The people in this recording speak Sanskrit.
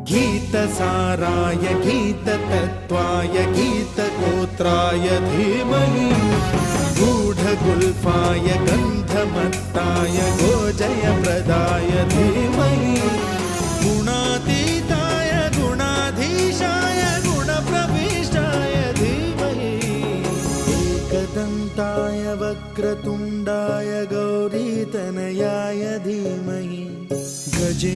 गीतसाराय गीततत्त्वाय गीतगोत्राय धीमहि गूढगुल्फाय गन्धमत्ताय गोजयप्रदाय धीमहि गुणातीताय गुणाधीशाय गुणप्रविष्टाय धीमहि एकदन्ताय वक्रतुण्डाय गौरीतनयाय